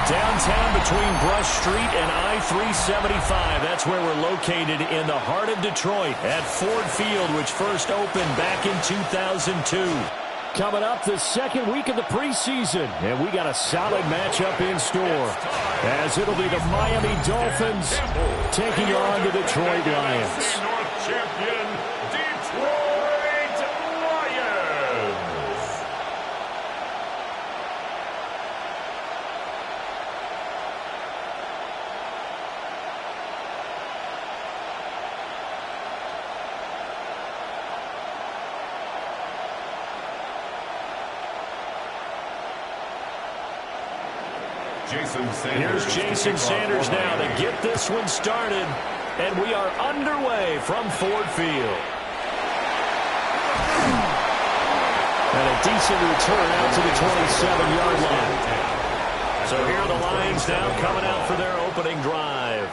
Downtown between Brush Street and I-375. That's where we're located in the heart of Detroit at Ford Field, which first opened back in 2002. Coming up the second week of the preseason, and we got a solid matchup in store, as it'll be the Miami Dolphins taking on the Detroit Lions. North champion, Detroit Lions. Here's Jason Sanders now to get this one started, and we are underway from Ford Field. And a decent return out to the 27-yard line. So here are the Lions now coming out for their opening drive.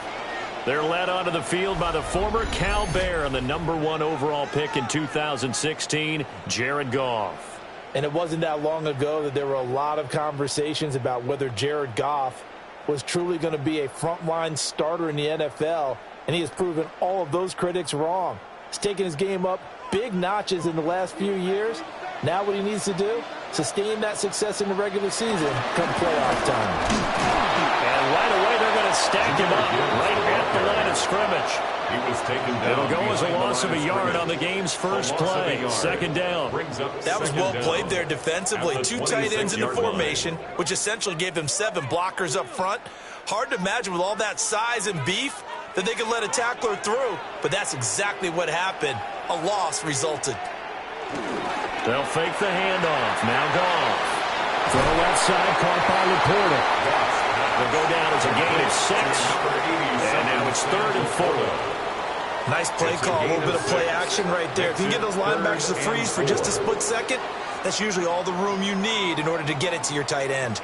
They're led onto the field by the former Cal Bear and the #1 overall pick in 2016, Jared Goff. And it wasn't that long ago that there were a lot of conversations about whether Jared Goff was truly going to be a frontline starter in the NFL, and he has proven all of those critics wrong. He's taken his game up big notches in the last few years. Now what he needs to do, sustain that success in the regular season come playoff time. And right away they're going to stack him up right at the line of scrimmage. He was taken down. It'll go as a loss of a yard on the game's first play. Second down. That was well played there defensively. Two tight ends in the formation, which essentially gave him 7 blockers up front. Hard to imagine with all that size and beef that they could let a tackler through, but that's exactly what happened. A loss resulted. They'll fake the handoff. Now Goff. Throw left side, caught by Laporta. Will go down as a gain of 6. And now it's 3rd and 4. Nice play call, a little bit of play action right there. If you can get those linebackers to freeze for just a split second, that's usually all the room you need in order to get it to your tight end.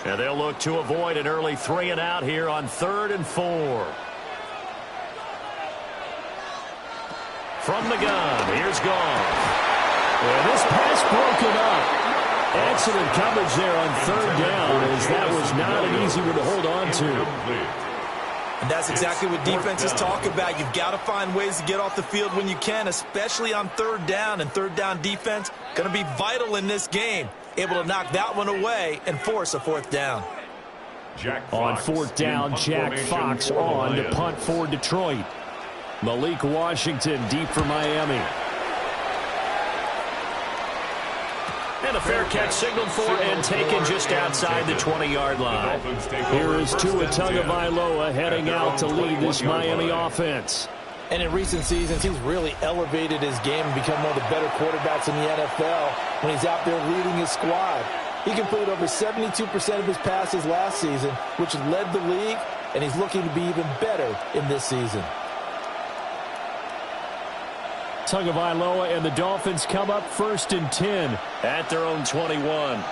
And they'll look to avoid an early 3 and out here on 3rd and 4. From the gun, here's Goff. And this pass broken up. Excellent coverage there on 3rd down, as that was not an easy one to hold on to. And that's exactly what defenses talk about. You've got to find ways to get off the field when you can, especially on 3rd down. And 3rd down defense going to be vital in this game. Able to knock that one away and force a 4th down. On 4th down, Jack Fox on to punt for Detroit. Malik Washington deep for Miami. And a fair catch signaled for and taken just outside the 20-yard line. Here is Tua Tagovailoa heading out to lead this Miami offense. And in recent seasons, he's really elevated his game and become one of the better quarterbacks in the NFL when he's out there leading his squad. He completed over 72% of his passes last season, which led the league, and he's looking to be even better in this season. Tagovailoa and the Dolphins come up 1st and 10 at their own 21.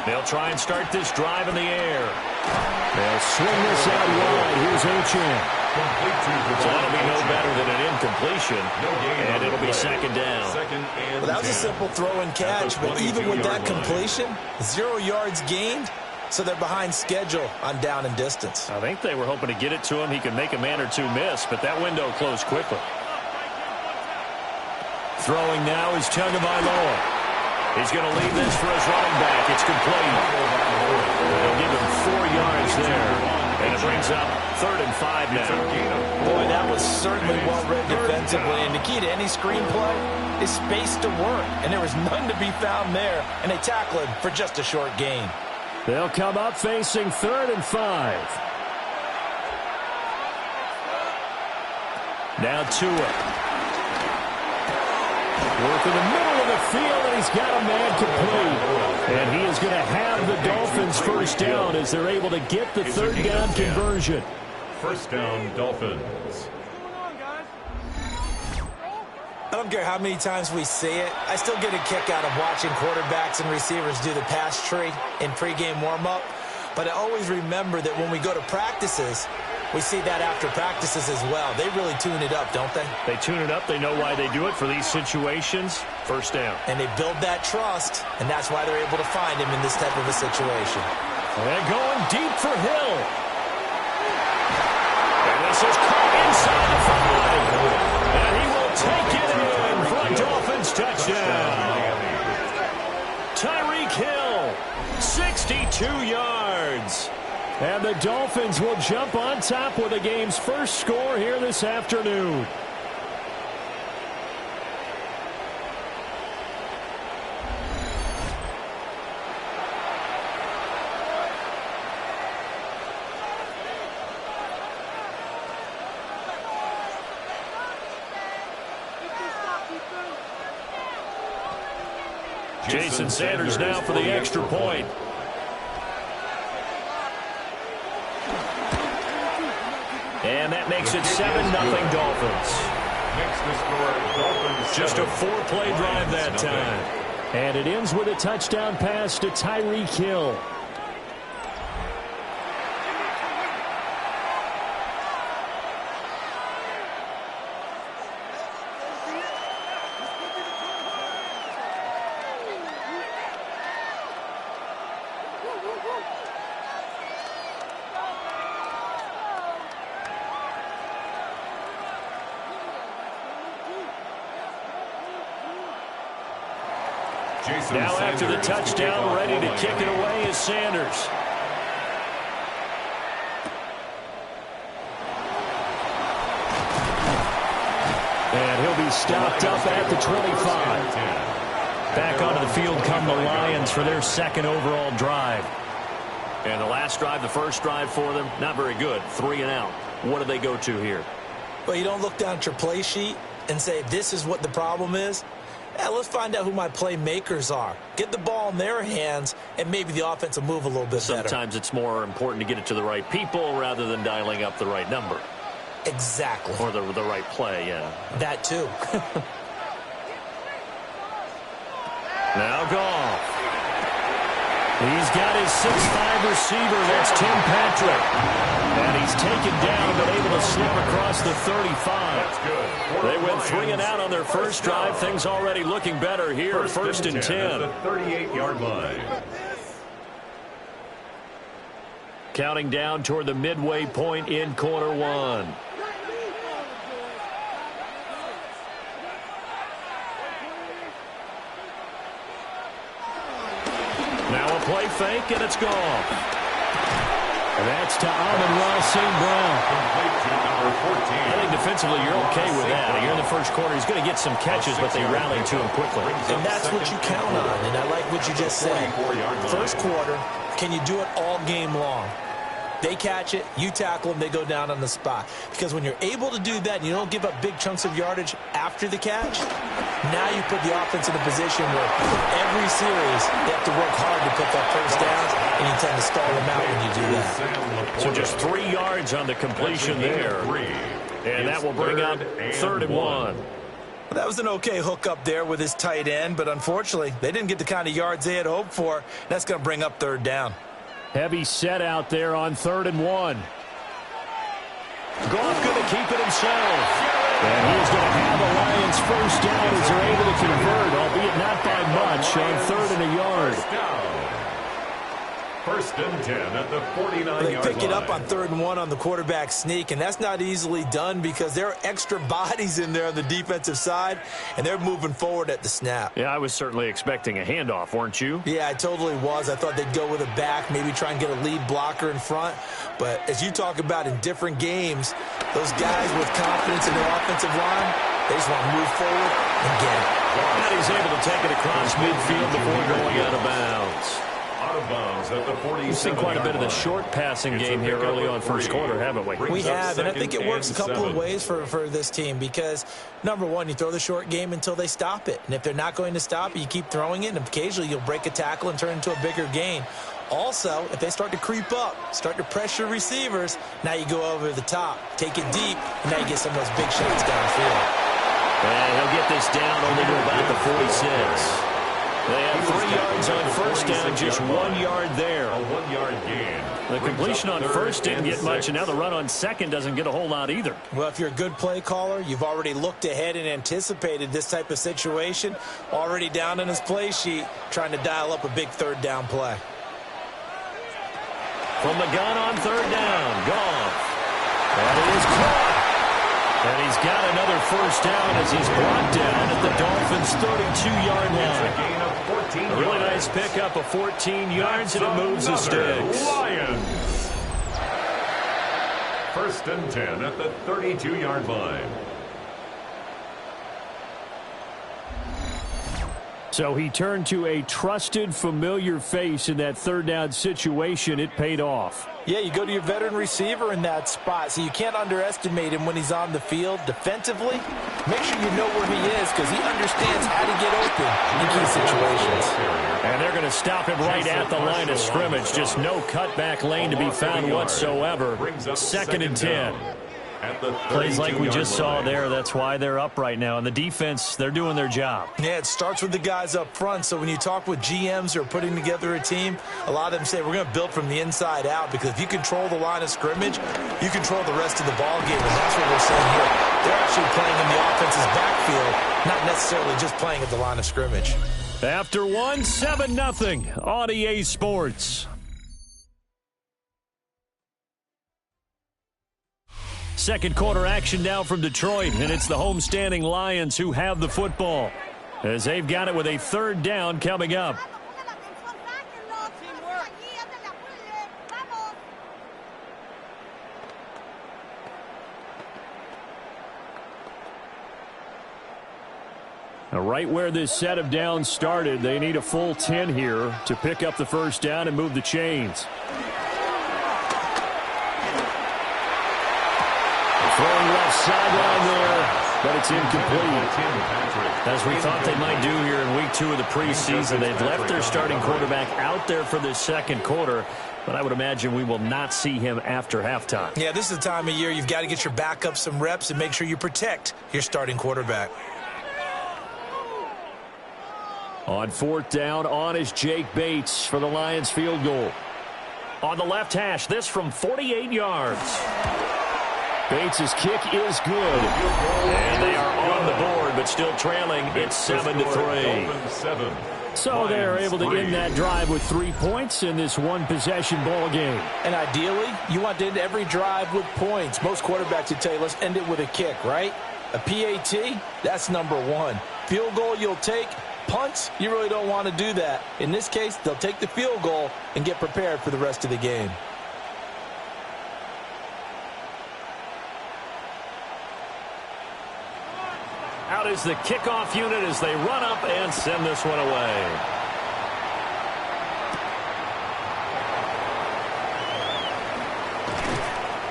They'll try and start this drive in the air. They'll swing this out wide. Here's Achane. So that'll be no better than an incompletion, and it'll be 2nd down. Well, that was a simple throw and catch, but even with that completion, 0 yards gained. So they're behind schedule on down and distance. I think they were hoping to get it to him. He could make a man or two miss, but that window closed quickly. Throwing now is Tagovailoa. He's going to leave this for his running back. It's complete. They'll give him 4 yards there. And it brings up 3rd and 5 now. Boy, that was certainly well read defensively. And the key to any screenplay is space to work. And there was none to be found there. And they tackle him for just a short gain. They'll come up facing 3rd and 5. Now Tua. Work in the middle of the field, and he's got a man complete. And he is going to have the Dolphins 1st down as they're able to get the 3rd down conversion. 1st down, Dolphins. I don't care how many times we see it. I still get a kick out of watching quarterbacks and receivers do the pass tree in pregame warm-up. But I always remember that when we go to practices, We see that after practices as well. They really tune it up, don't they? They tune it up. They know why they do it for these situations. First down. And they build that trust, and that's why they're able to find him in this type of a situation. They're going deep for Hill. And this is caught inside the 5. And he will take it in for a Dolphins touchdown. Tyreek Hill, 62 yards. And the Dolphins will jump on top with the game's first score here this afternoon. Jason Sanders now for the extra point. And that makes it 7-0 Dolphins. Just a 4-play drive that time. And it ends with a touchdown pass to Tyreek Hill. Now after the touchdown, ready to kick it away is Sanders. And he'll be stopped up at the 25. Back onto the field come the Lions for their second overall drive. And the last drive, the first drive for them, not very good. 3 and out. What do they go to here? Well, you don't look down at your play sheet and say, this is what the problem is. Yeah, let's find out who my playmakers are. Get the ball in their hands, and maybe the offense will move a little bit better. Sometimes it's more important to get it to the right people rather than dialing up the right number. Exactly. Or the right play, yeah. That too. Now Goff. He's got his 6'5" receiver. That's Tim Patrick. And he's taken down, but able to slip across the 35. That's good. They went 3 and out on their first drive. Things already looking better here. First and 10. At the 38-yard line. Counting down toward the midway point in quarter one. Now a play fake, and it's gone. And that's to Amon-Ra St. Brown. I think defensively you're okay with that. Here in the first quarter, he's going to get some catches, but they rallied to him quickly. And that's what you count on, and I like what you just said. First quarter, can you do it all game long? They catch it, you tackle them, they go down on the spot. Because when you're able to do that and you don't give up big chunks of yardage after the catch, now you put the offense in a position where every series they have to work hard to put that first downs, and you tend to stall them out when you do that. So just 3 yards on the completion there. And that will bring up 3rd and 1. Well, that was an okay hook up there with his tight end, but unfortunately, they didn't get the kind of yards they had hoped for. That's going to bring up 3rd down. Heavy set out there on 3rd and 1. Goff going to keep it himself. And he's going to have the Lions first down as they're able to convert, albeit not by much, on 3rd and a yard. First and 10 at the 49-yard line. They pick it up on 3rd and 1 on the quarterback sneak, and that's not easily done because there are extra bodies in there on the defensive side, and they're moving forward at the snap. Yeah, I was certainly expecting a handoff, weren't you? Yeah, I totally was. I thought they'd go with a back, maybe try and get a lead blocker in front. But as you talk about in different games, those guys with confidence in their offensive line, they just want to move forward and get it. And he's able to take it across midfield before going out of bounds. Out of bounds at the 47. We've seen quite a bit of the short passing game here early on first quarter, haven't we? We have, and I think it works a couple of ways for this team because, number one, you throw the short game until they stop it. And if they're not going to stop it, you keep throwing it, and occasionally you'll break a tackle and turn it into a bigger gain. Also, if they start to creep up, start to pressure receivers, now you go over the top, take it deep, and now you get some of those big shots downfield. And he'll get this down only to about the 46. They have 3 yards on first down, just 1 yard there. A 1-yard gain. The completion on first didn't get much, and now the run on second doesn't get a whole lot either. Well, if you're a good play caller, you've already looked ahead and anticipated this type of situation. Already down in his play sheet, trying to dial up a big third down play. From the gun on third down, Goff. That is caught. And he's got another first down as he's brought down at the Dolphins' 32-yard line. A really nice pickup of 14 yards, and it moves the sticks. Lions. First and 10 at the 32-yard line. So he turned to a trusted, familiar face in that third down situation. It paid off. Yeah, you go to your veteran receiver in that spot, so you can't underestimate him when he's on the field defensively. Make sure you know where he is because he understands how to get open in key situations. And they're going to stop him right at the line of scrimmage. Just no cutback lane to be found whatsoever. Second and 10. Plays like we just saw there. That's why they're up right now. And the defense, they're doing their job. Yeah, it starts with the guys up front. So when you talk with GMs who are putting together a team, a lot of them say we're going to build from the inside out because if you control the line of scrimmage, you control the rest of the ball game. And that's what we're saying here. They're actually playing in the offense's backfield, not necessarily just playing at the line of scrimmage. After 1, 7-0 on EA Sports. Second quarter action now from Detroit, and it's the homestanding Lions who have the football as they've got it with a third down coming up. Now, right where this set of downs started, they need a full 10 here to pick up the first down and move the chains. Throwing left sideline there, but it's incomplete. As we thought they might do here in week 2 of the preseason, they've left their starting quarterback out there for this second quarter, but I would imagine we will not see him after halftime. Yeah, this is the time of year you've got to get your backup some reps and make sure you protect your starting quarterback. On fourth down, on is Jake Bates for the Lions field goal. On the left hash, this from 48 yards. Bates' kick is good. And they are on the board, but still trailing. It's 7-3. So they're able to end that drive with 3 points in this one-possession ball game. And ideally, you want to end every drive with points. Most quarterbacks would tell you, let's end it with a kick, right? A PAT, that's number 1. Field goal you'll take. Punts, you really don't want to do that. In this case, they'll take the field goal and get prepared for the rest of the game. Out is the kickoff unit as they run up and send this one away.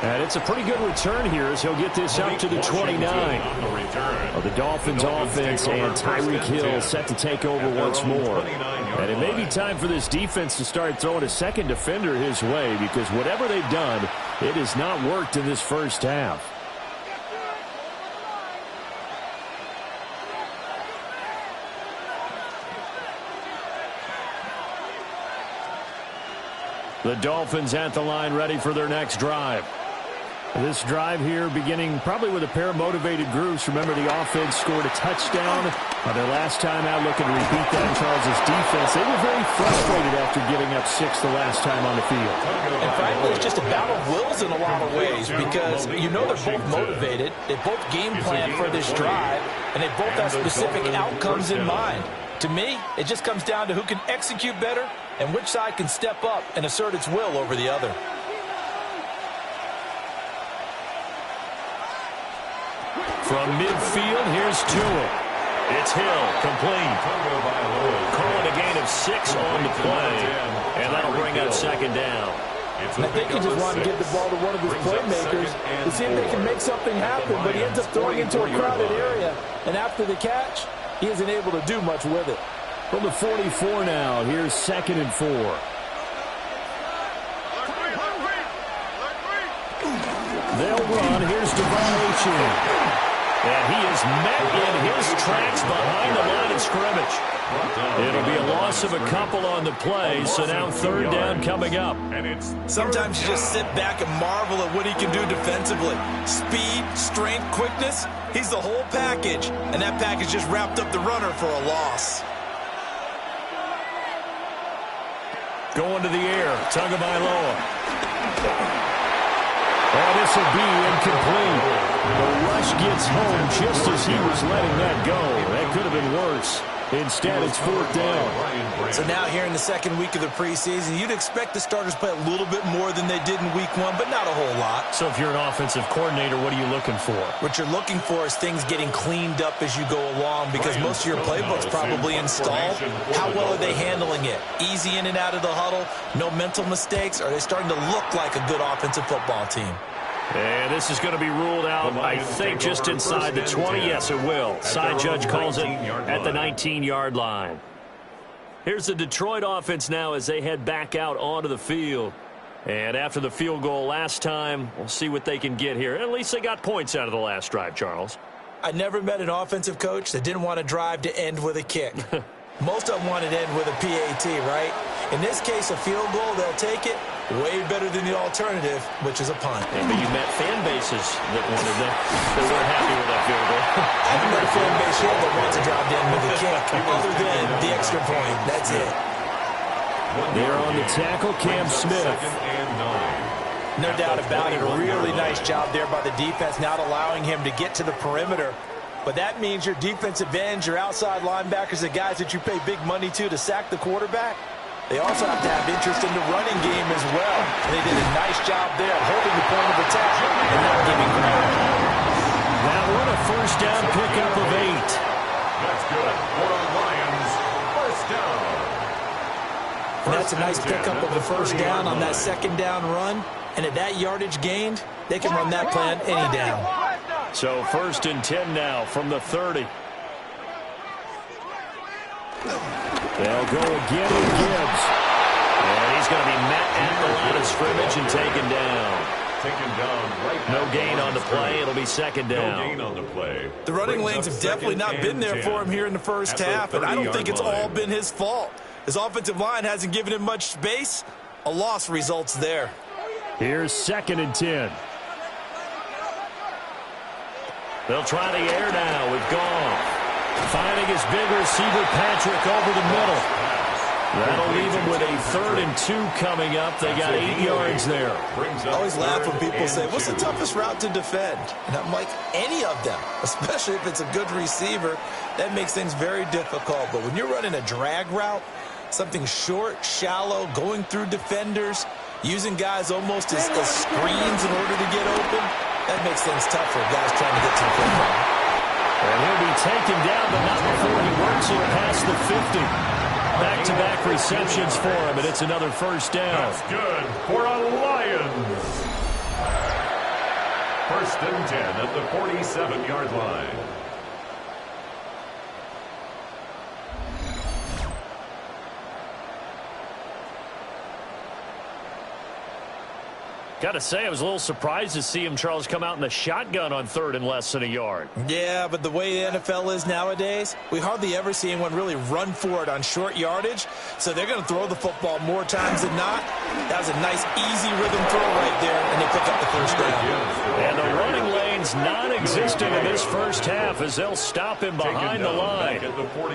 And it's a pretty good return here as he'll get this up to the 29. The Dolphins offense and Tyreek Hill set to take over once more. And it may be time for this defense to start throwing a second defender his way because whatever they've done, it has not worked in this first half. The Dolphins at the line ready for their next drive. This drive here beginning probably with a pair of motivated groups. Remember, the offense scored a touchdown on their last time out, looking to repeat that in Charles' defense. They were very frustrated after giving up 6 the last time on the field. And frankly, it's just a battle of wills in a lot of ways because you know they're both motivated. They both game plan for this drive, and they both have specific outcomes in mind. To me, it just comes down to who can execute better and which side can step up and assert its will over the other. From midfield, here's Tua. It's Hill, complete. Calling a gain of 6 on the play, and that'll bring up second down. And I think he just wanted to give the ball to one of his playmakers to see if they can make something happen, but he ends up throwing into a crowded area, and after the catch, he isn't able to do much with it. From the 44 now, here's 2nd and 4. They'll run. Here's Devon Achane. And he is met in his tracks behind the line of scrimmage. It'll be a loss of a couple on the play, so now third down coming up. Sometimes you just sit back and marvel at what he can do defensively. Speed, strength, quickness, he's the whole package. And that package just wrapped up the runner for a loss. Going to the air, Tagovailoa. And this will be incomplete. The rush gets home just as he was letting that go. That could have been worse. Instead, it's fourth down. So now here in the second week of the preseason, you'd expect the starters play a little bit more than they did in week one, but not a whole lot. So if you're an offensive coordinator, what are you looking for? What you're looking for is things getting cleaned up as you go along, because most of your playbook's probably installed. How well are they handling it? Easy in and out of the huddle, no mental mistakes? Are they starting to look like a good offensive football team? And this is going to be ruled out, I think, just inside the 20. Yes, it will. Side judge calls it at the 19-yard line. Here's the Detroit offense now as they head back out onto the field. And after the field goal last time, we'll see what they can get here. At least they got points out of the last drive, Charles. I never met an offensive coach that didn't want a drive to end with a kick. Most of them want it to end with a PAT, right? In this case, a field goal, they'll take it. Way better than the alternative, which is a punt. Yeah, but you met fan bases that wanted that weren't happy with that field goal. I haven't met a fan base yet that wants a drive to end with a kick, other than the extra point. That's it. They're on the tackle, Cam Smith. No doubt about it. A really nice job there by the defense, not allowing him to get to the perimeter. But that means your defensive ends, your outside linebackers, the guys that you pay big money to sack the quarterback, they also have to have interest in the running game as well. And they did a nice job there holding the point of attack and not giving ground. That one a first down pickup of 8. That's good for the Lions. First down. And that's a nice pickup of a first down on that second down run. And at that yardage gained, they can run that plan any down. So first and 10 now from the 30. They'll go again with Gibbs. And he's going to be met at the line of scrimmage and taken down. No gain on the play. It'll be second down. No gain on the play. The running lanes have definitely not been there for him here in the first half, and I don't think it's all been his fault. His offensive line hasn't given him much space. A loss results there. Here's second and 10. They'll try the air now with Goff. Finding his big receiver, Patrick, over the middle. That'll leave him with a 3rd and 2 coming up. They got 8 yards there. I always laugh when people say, what's the toughest route to defend? And I'm like, any of them, especially if it's a good receiver. That makes things very difficult. But when you're running a drag route, something short, shallow, going through defenders, using guys almost as screens in order to get open, that makes things tough for guys trying to get to the football. And he'll be taken down, but not before he works it past the 50. Back-to-back receptions for him, and it's another first down. That's good for a Lions. First and 10 at the 47-yard line. Got to say, I was a little surprised to see him, Charles, come out in the shotgun on 3rd and less than a yard. Yeah, but the way the NFL is nowadays, we hardly ever see anyone really run for it on short yardage. So they're going to throw the football more times than not. That was a nice, easy rhythm throw right there, and they pick up the first down. And the running lane's non-existent in this first half as they'll stop him behind the line.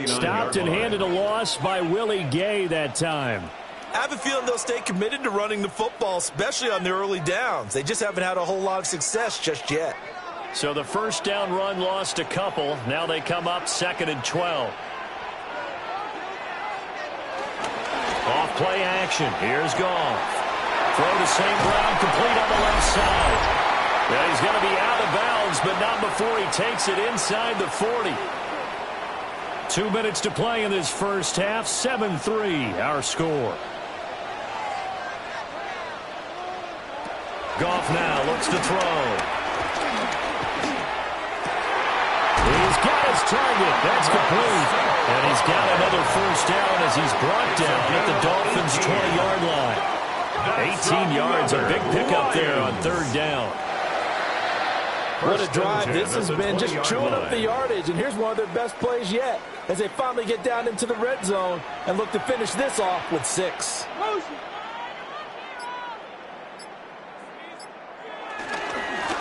Stopped and handed a loss by Willie Gay that time. I have a feeling they'll stay committed to running the football, especially on the early downs. They just haven't had a whole lot of success just yet. So the first down run lost a couple. Now they come up 2nd and 12. Off play action. Here's Goff. Throw to St. Brown, complete on the left side. Yeah, he's going to be out of bounds, but not before he takes it inside the 40. 2 minutes to play in this first half. 7-3, our score. Goff now looks to throw. He's got his target. That's complete. And he's got another first down as he's brought down at the Dolphins' 20-yard line. 18 yards, a big pickup there on 3rd down. What a drive this has been, just chewing up the yardage. And here's one of their best plays yet as they finally get down into the red zone and look to finish this off with 6.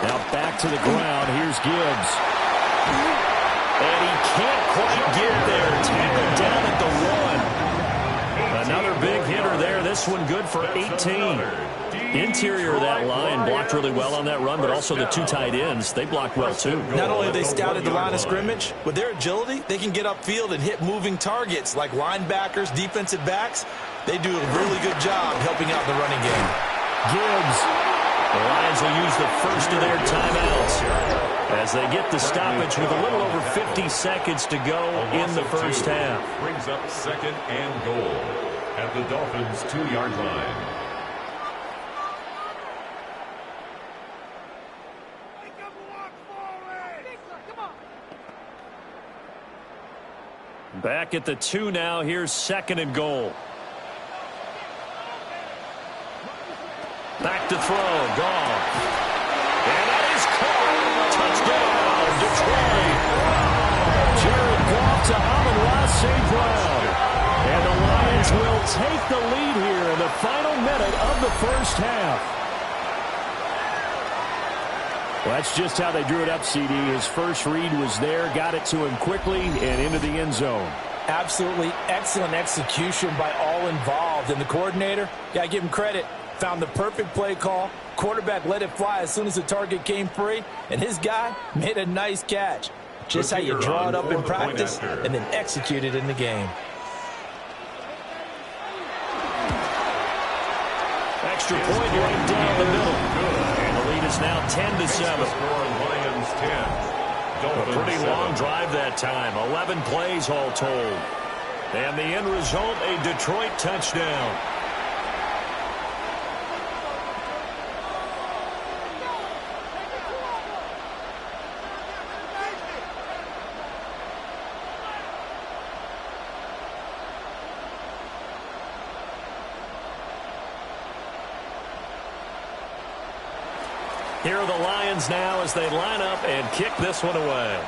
Now back to the ground. Here's Gibbs. And he can't quite get there. Tackled down at the 1. Another big hitter there. This one good for 18. Interior of that line blocked really well on that run, but also the 2 tight ends, they blocked well too. Not only have they scouted the line of scrimmage, with their agility, they can get upfield and hit moving targets like linebackers, defensive backs. They do a really good job helping out the running game. Gibbs. The Lions will use the first of their timeouts as they get the stoppage with a little over 50 seconds to go in the first half. Brings up 2nd and goal at the Dolphins' 2-yard line. Back at the 2 now. Here's 2nd and goal. Back to throw. Goff. And that is caught. Touchdown, Detroit. Jared Goff to Amon-Ra St. Brown. And the Lions will take the lead here in the final minute of the first half. Well, that's just how they drew it up, CD. His first read was there, got it to him quickly, and into the end zone. Absolutely excellent execution by all involved. And the coordinator, got to give him credit, found the perfect play call. Quarterback let it fly as soon as the target came free, and his guy made a nice catch. Just how you draw it up in practice and then execute it in the game. Extra point right down the middle. And the lead is now 10-7. Lions 10. A pretty long drive that time. 11 plays all told. And the end result, a Detroit touchdown. Here are the Lions now as they line up and kick this one away.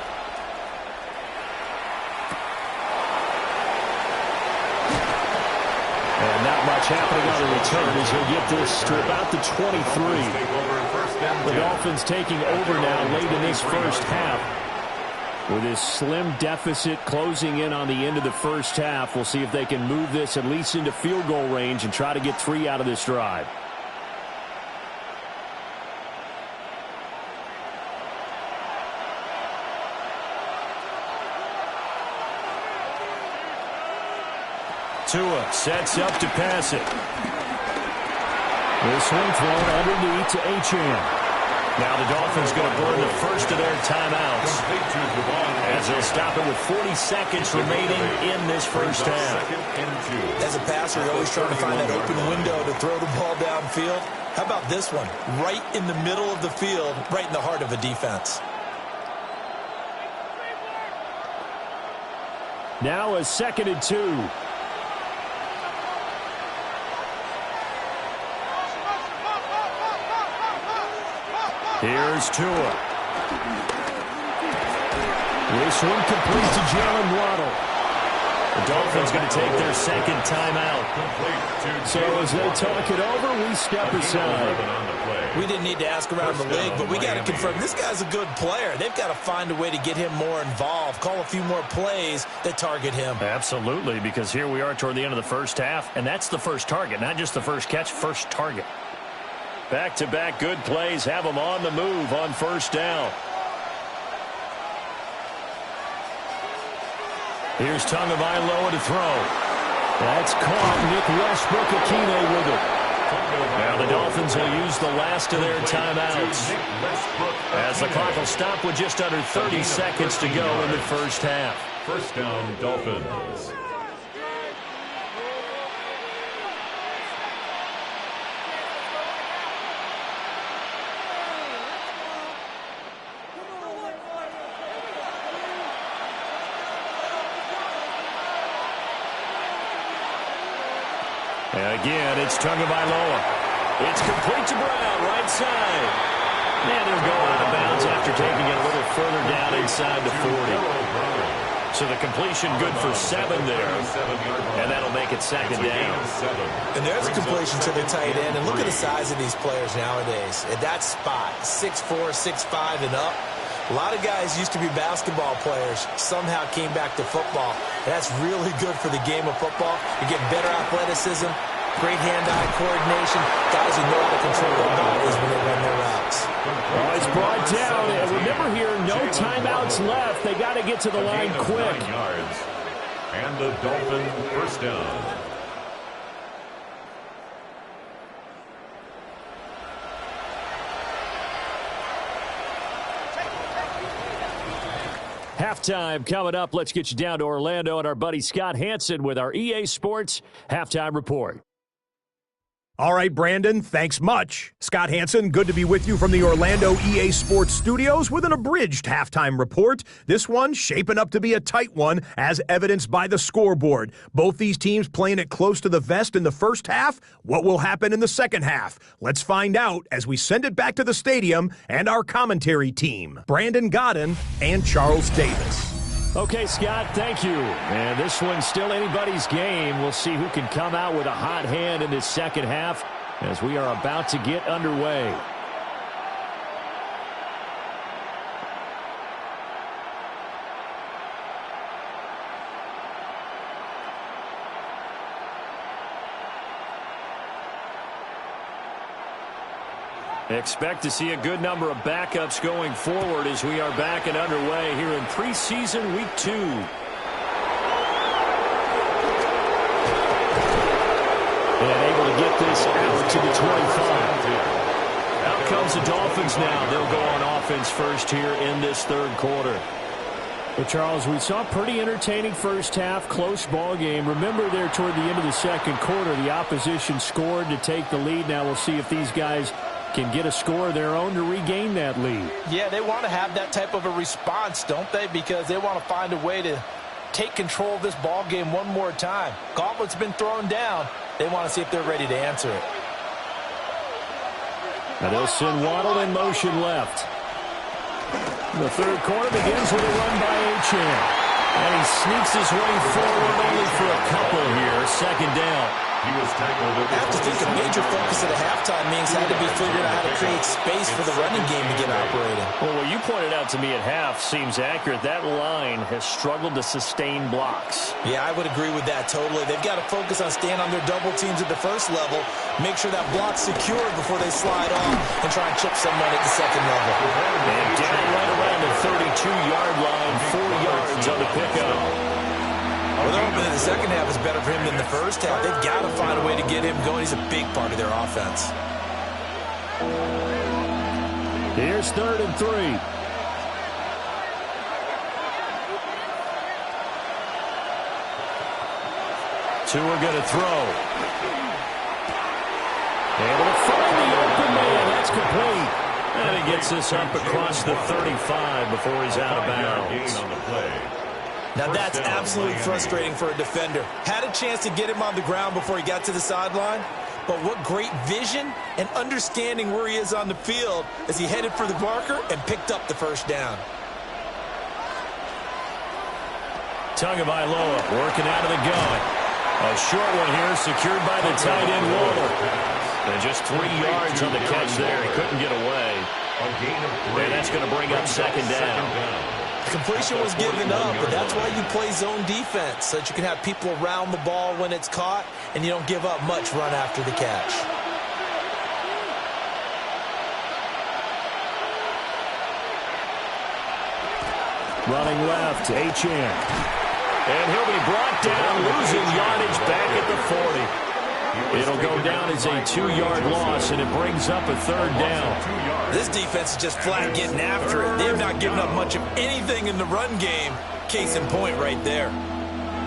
And not much happening on the return as he'll get this to about the 23. The Dolphins taking over now late in this first half. With this slim deficit closing in on the end of the first half, we'll see if they can move this at least into field goal range and try to get 3 out of this drive. Tua sets up to pass it. This one thrown underneath to Achane. Now the Dolphins going to burn the first of their timeouts as they'll stop it with 40 seconds remaining in this first half. As a passer, you're always trying to find that open window to throw the ball downfield. How about this one? Right in the middle of the field, right in the heart of a defense. Now a 2nd and 2. Here's Tua. This one complete to Jalen Waddle. The Dolphins going to take their 2nd timeout. So as they talk it over, we step aside. We didn't need to ask around the league, but we got to confirm this guy's a good player. They've got to find a way to get him more involved, call a few more plays that target him. Absolutely, because here we are toward the end of the first half, and that's the first target, not just the first catch, first target. Back-to-back good plays have them on the move on first down. Here's Tagovailoa to throw. That's caught. Nick Westbrook-Akine with it. Now the Dolphins will use the last of their timeouts as the clock will stop with just under 30 seconds to go in the first half. First down, Dolphins. And again, it's Tagovailoa. It's complete to Brown, right side. And they'll go out of bounds after taking it a little further down inside the 40. So the completion good for 7 there. And that'll make it second down. And there's a completion to the tight end. And look at the size of these players nowadays. At that spot, 6'4", 6'5", and up. A lot of guys used to be basketball players, somehow came back to football. And that's really good for the game of football. You're getting better athleticism, great hand-eye coordination, guys who know how to control their bodies when they run their routes. Oh, it's brought down. And remember here, no timeouts left. They got to get to the line quick. Yards. And the Dolphins first down. Halftime coming up. Let's get you down to Orlando and our buddy Scott Hansen with our EA Sports Halftime Report. All right, Brandon, thanks much. Scott Hansen, good to be with you from the Orlando EA Sports Studios with an abridged halftime report. This one shaping up to be a tight one, as evidenced by the scoreboard. Both these teams playing it close to the vest in the first half. What will happen in the second half? Let's find out as we send it back to the stadium and our commentary team, Brandon Godden and Charles Davis. Okay, Scott, thank you. And this one's still anybody's game. We'll see who can come out with a hot hand in this second half as we are about to get underway. Expect to see a good number of backups going forward as we are back and underway here in preseason week 2. And able to get this out to the 25. Out comes the Dolphins now. They'll go on offense first here in this third quarter. Well, Charles, we saw a pretty entertaining first half, close ball game. Remember there toward the end of the second quarter, the opposition scored to take the lead. Now we'll see if these guys can get a score of their own to regain that lead. Yeah, they want to have that type of a response, don't they? Because they want to find a way to take control of this ball game one more time. Gauntlet's been thrown down. They want to see if they're ready to answer it. Now they'll send Waddle in motion left. The third quarter begins with a run by Achane. And he sneaks his way forward only for a couple here. Second down. He was tackled I have to think a major focus at the halftime means had to be figuring out how to create space for the running game to get operating. Well, what you pointed out to me at half seems accurate. That line has struggled to sustain blocks. Yeah, I would agree with that totally. They've got to focus on staying on their double teams at the first level, make sure that block's secured before they slide off, and try and chip someone at the second level. And down right around the 32-yard line, 4 yards on the pickup. Well, they're hoping that the second half is better for him than the first half. They've got to find a way to get him going. He's a big part of their offense. Here's 3rd and 3. Tua going to throw. Able to find the open man. That's complete. And he gets this up across the 35 before he's out of bounds. on the play. Now that's absolutely frustrating for a defender. Had a chance to get him on the ground before he got to the sideline, but what great vision and understanding where he is on the field as he headed for the marker and picked up the first down. Tagovailoa working out of the gun. A short one here secured by the tight end Waddle. And just 3 yards on the catch there. He couldn't get away. And that's going to bring up second down. Completion was given up, but that's why you play zone defense, so that you can have people around the ball when it's caught, and you don't give up much run after the catch. Running left, Achane. And he'll be brought down, losing yardage back at the 40. It'll go down as a 2-yard loss, and it brings up a 3rd down. This defense is just flat getting after it. They have not given up much of anything in the run game. Case in point right there.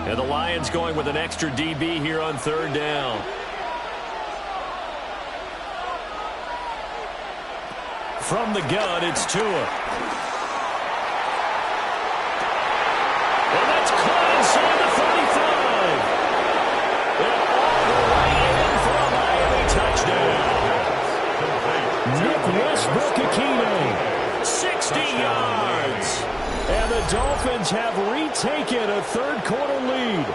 And the Lions going with an extra DB here on 3rd down. From the gun, it's Tua. And that's caught inside the 35. And all the way in for a Miami touchdown. Nick Westbrook-Ikhine. 60 yards. And the Dolphins have retaken a third-quarter lead.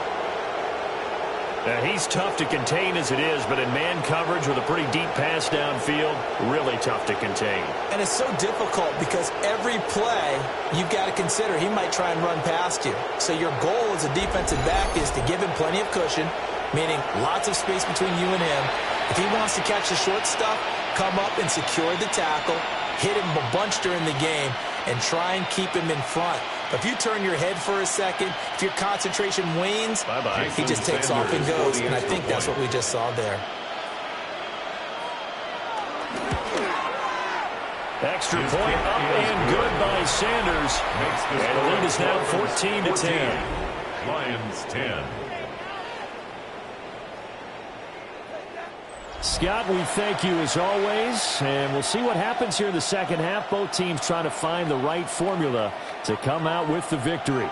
He's tough to contain as it is, but in man coverage with a pretty deep pass downfield, really tough to contain. And it's so difficult because every play you've got to consider he might try and run past you. So your goal as a defensive back is to give him plenty of cushion, meaning lots of space between you and him. If he wants to catch the short stuff, come up and secure the tackle, hit him a bunch during the game, and try and keep him in front. But if you turn your head for a second, if your concentration wanes, he just takes off and goes. And I think that's what we just saw there. Extra point up and good by Sanders. And the lead is now 14-10. Lions 10. Scott, we thank you as always, and we'll see what happens here in the second half. Both teams trying to find the right formula to come out with the victory.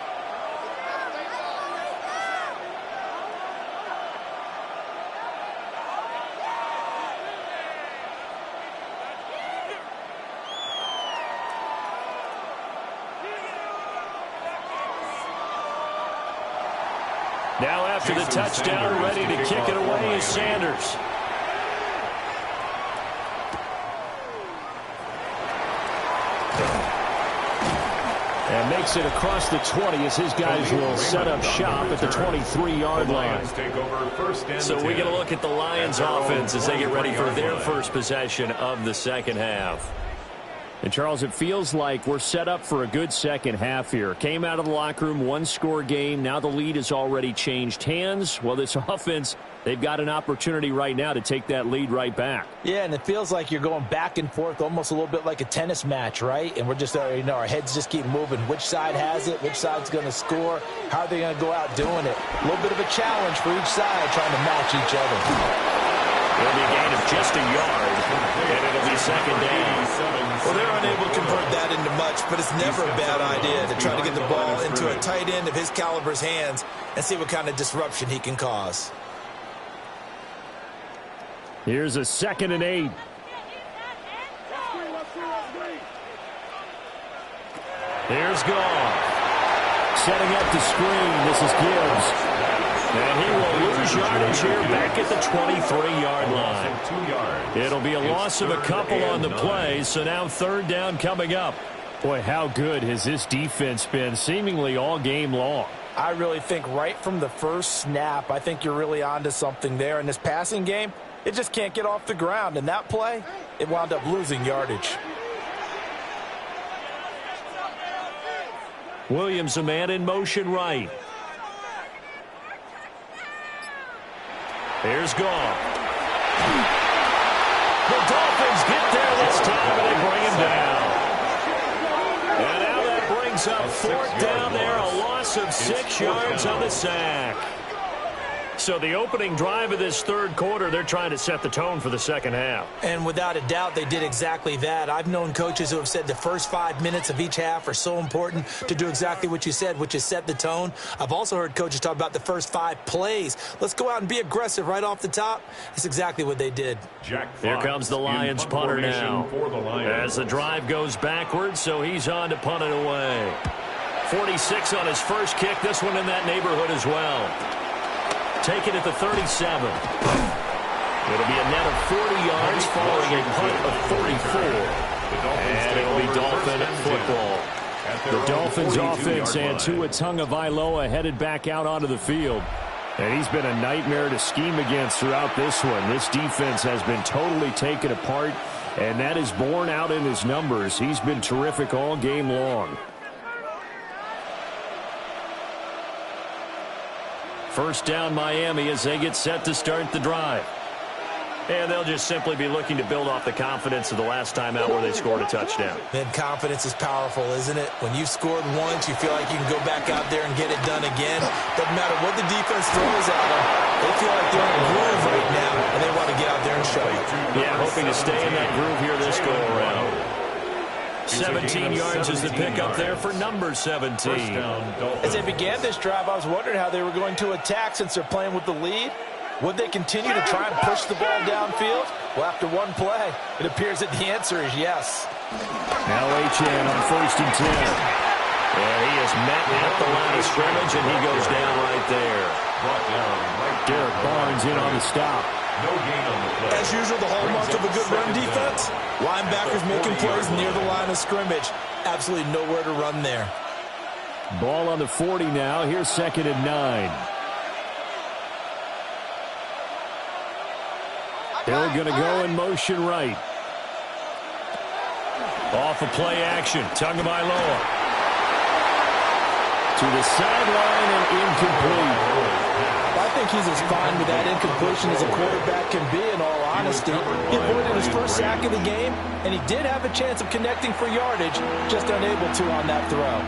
Now after the touchdown, ready to kick it away is Sanders. And makes it across the 20 as his guys will set up shop at the 23-yard line. So we get a look at the Lions offense as they get ready for their first possession of the second half. And, Charles, it feels like we're set up for a good second half here. Came out of the locker room, one-score game. Now the lead has already changed hands. Well, this offense, they've got an opportunity right now to take that lead right back. Yeah, and it feels like you're going back and forth almost a little bit like a tennis match, right? And we're just, our heads just keep moving. Which side has it? Which side's going to score? How are they going to go out doing it? A little bit of a challenge for each side trying to match each other. It'll be a gain of just a yard, and it'll be second down. Well, they're unable to convert that into much, but it's never a bad idea to try to get the ball into a tight end of his caliber's hands and see what kind of disruption he can cause. Here's a 2nd and 8. Here's Goff. Setting up the screen. This is Gibbs. And he will lose yardage here back at the 23-yard line. It'll be a loss of a couple on the play, so now 3rd down coming up. Boy, how good has this defense been seemingly all game long? I really think right from the first snap, I think you're really onto something there. In this passing game, it just can't get off the ground. And that play, it wound up losing yardage. Williams, a man in motion right. Here's Goff. The Dolphins get there this time, and they bring him down. And now that brings up 4th down there, a loss of 6 yards on the sack. So the opening drive of this 3rd quarter, they're trying to set the tone for the second half. And without a doubt, they did exactly that. I've known coaches who have said the first 5 minutes of each half are so important to do exactly what you said, which is set the tone. I've also heard coaches talk about the first 5 plays. Let's go out and be aggressive right off the top. That's exactly what they did. Here comes the Lions punter now. As the drive goes backwards, so he's on to punt it away. 46 on his first kick. This one in that neighborhood as well. Take it at the 37. It'll be a net of 40 yards following a punt of 44. And it'll be Dolphin football. The Dolphins offense and Tua Tagovailoa headed back out onto the field. And he's been a nightmare to scheme against throughout this one. This defense has been totally taken apart, and that is borne out in his numbers. He's been terrific all game long. First down Miami as they get set to start the drive. And they'll just simply be looking to build off the confidence of the last time out where they scored a touchdown. And confidence is powerful, isn't it? When you've scored once, you feel like you can go back out there and get it done again. Doesn't matter what the defense throws at them. They feel like they're in a groove right now, and they want to get out there and show it. Yeah, hoping to stay in that groove here this go-around. 17 yards is the pickup there for number 17. As they began this drive, I was wondering how they were going to attack since they're playing with the lead. Would they continue to try and push the ball downfield? Well, after one play, it appears that the answer is yes. Now HN on 1st and 10. And he is met at the line of scrimmage, and he goes down right there. Derek Barnes in on the stop. No gain on the play. As usual, the hallmark of a good run defense, linebackers making plays near the line of scrimmage. Absolutely nowhere to run there. Ball on the 40 now. Here's 2nd and 9. Hill going to go in motion right. Off of play action. Tagovailoa. To the sideline and incomplete. I think he's as fine with that incompletion as a quarterback can be, in all honesty. He avoided his first sack of the game, and he did have a chance of connecting for yardage, just unable to on that throw.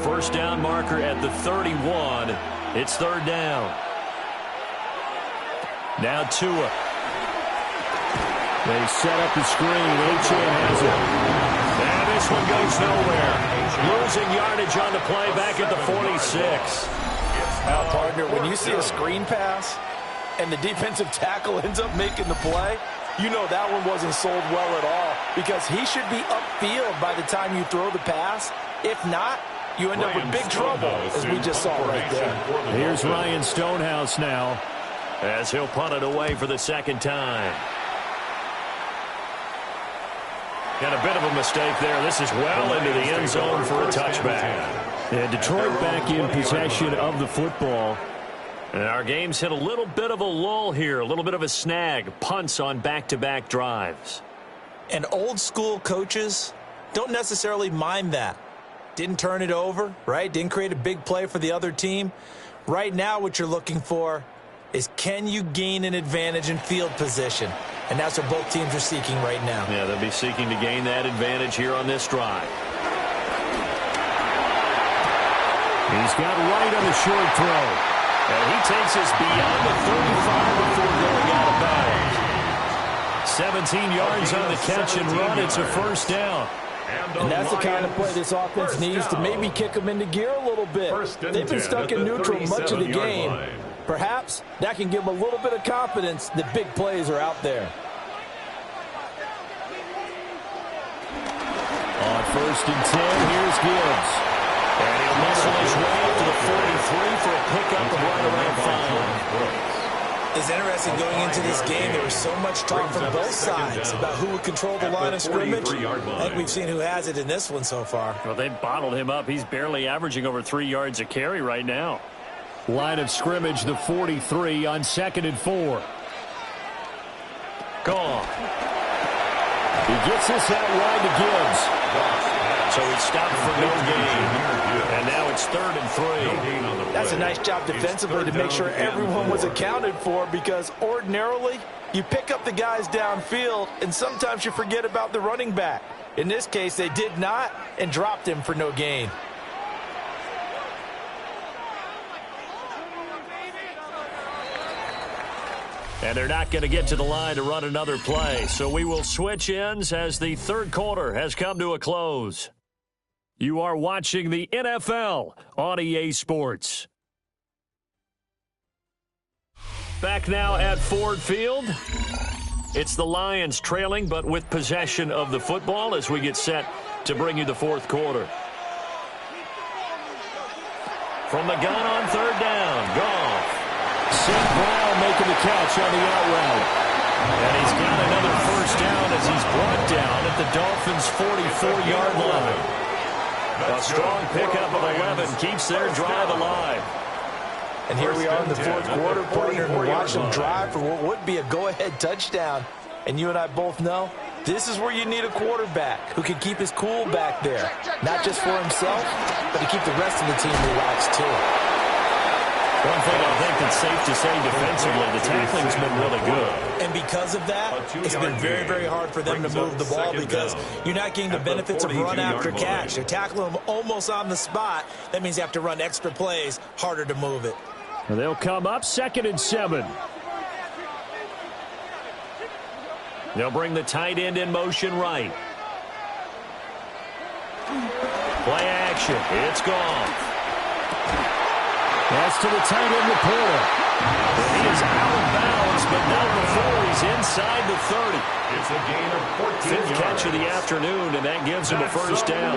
First down marker at the 31. It's 3rd down. Now Tua. They set up the screen. HN has it. And this one goes nowhere. Losing yardage on the play back at the 46. Now, partner, when you see a screen pass and the defensive tackle ends up making the play, you know that one wasn't sold well at all, because he should be upfield by the time you throw the pass. If not, you end up with big trouble, as we just saw right there. Here's Ryan Stonehouse now, as he'll punt it away for the 2nd time. And a bit of a mistake there. This is well into the end zone for a touchback. And Detroit back in possession of the football. And our game's hit a little bit of a lull here, a little bit of a snag. Punts on back-to-back drives. And old school coaches don't necessarily mind that. Didn't turn it over, right? Didn't create a big play for the other team. Right now what you're looking for is, can you gain an advantage in field position? And that's what both teams are seeking right now. Yeah, they'll be seeking to gain that advantage here on this drive. He's got right on the short throw. And he takes us beyond the 35 before going out of bounds. 17 yards on the catch and run. It's a 1st down. And that's the kind of play this offense needs to maybe kick them into gear a little bit. They've been stuck in neutral much of the game. Perhaps that can give them a little bit of confidence that big plays are out there. On 1st and 10, here's Gibbs. And he'll muscle his way up to the 43 for a pickup of right around 5. It's interesting going into this game. There was so much talk from both sides about who would control the line of scrimmage. I think we've seen who has it in this one so far. Well, they bottled him up. He's barely averaging over 3 yards a carry right now. Line of scrimmage, the 43 on 2nd and 4. Gone. He gets this out wide to Gibbs. So he stopped for no gain. And now it's 3rd and 3. That's a nice job defensively to make sure everyone was accounted for, because ordinarily you pick up the guys downfield and sometimes you forget about the running back. In this case, they did not and dropped him for no gain. And they're not going to get to the line to run another play. So we will switch ends as the 3rd quarter has come to a close. You are watching the NFL on EA Sports. Back now at Ford Field. It's the Lions trailing, but with possession of the football as we get set to bring you the 4th quarter. From the gun on 3rd down, Goff. St. Brown making the catch on the out route. And he's got another 1st down as he's brought down at the Dolphins' 44-yard line. A strong pickup of 11 keeps their drive alive. And here we are in the 4th quarter, partner, and watch them drive for what would be a go-ahead touchdown. And you and I both know this is where you need a quarterback who can keep his cool back there. Not just for himself, but to keep the rest of the team relaxed too. One thing I think that's safe to say defensively, the tackling's been really good. And because of that, it's been very, very hard for them to move the ball, because you're not getting the benefits of run after catch. They're tackling them almost on the spot. That means you have to run extra plays, harder to move it. And they'll come up 2nd and 7. They'll bring the tight end in motion right. Play action. It's gone. That's to the tight end, Laporta. He is out of bounds, but not before he's inside the 30. It's a gain of 14 Fifth yards. catch of the afternoon, and that gives him a first down.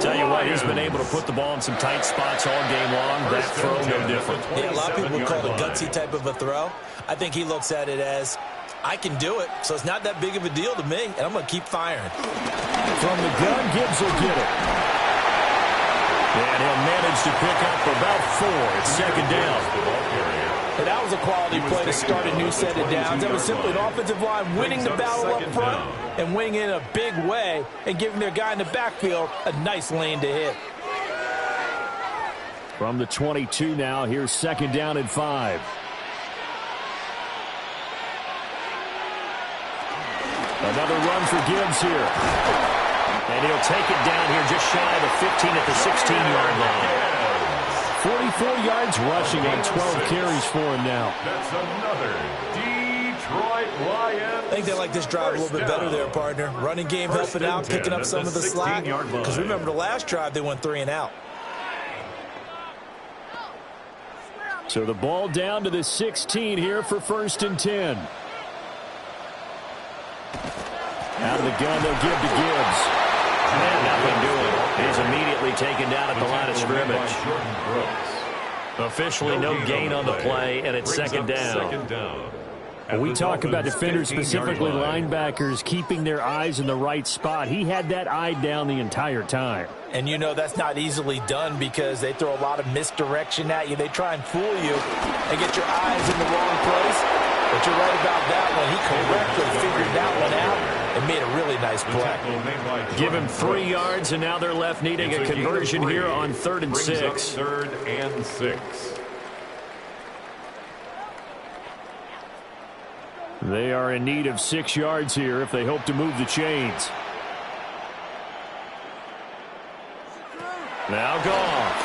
Tell you what, he's been able to put the ball in some tight spots all game long. That throw, no different. Yeah, a lot of people call it a gutsy type of a throw. I think he looks at it as, I can do it, so it's not that big of a deal to me, and I'm going to keep firing. From the gun, Gibbs will get it. And he'll manage to pick up about 4. It's second down. And that was a quality play to start a new set of downs. That was simply an offensive line winning the battle up front and winning in a big way and giving their guy in the backfield a nice lane to hit. From the 22 now, here's second down and 5. Another run for Gibbs here. And he'll take it down here just shy of the 15 at the 16-yard line. 44 yards rushing on 12 carries for him now. That's another Detroit Lions. I think they like this drive a little bit better there, partner. Running game helping out, picking up some of the slack. Because remember, the last drive, they went 3 and out. So the ball down to the 16 here for first and 10. Out of the gun, they'll give to Gibbs. And nothing doing. He's immediately taken down at the line of scrimmage. Officially no gain on the play, and it's second down. We talk about defenders, specifically linebackers, keeping their eyes in the right spot. He had that eye down the entire time. And you know that's not easily done because they throw a lot of misdirection at you. They try and fool you and get your eyes in the wrong place. But you're right about that one. He correctly figured that one out and made a really nice play. Give him 3 yards, and now they're left needing a conversion here on 3rd and 6. 3rd and 6. They are in need of 6 yards here if they hope to move the chains. Now Goff.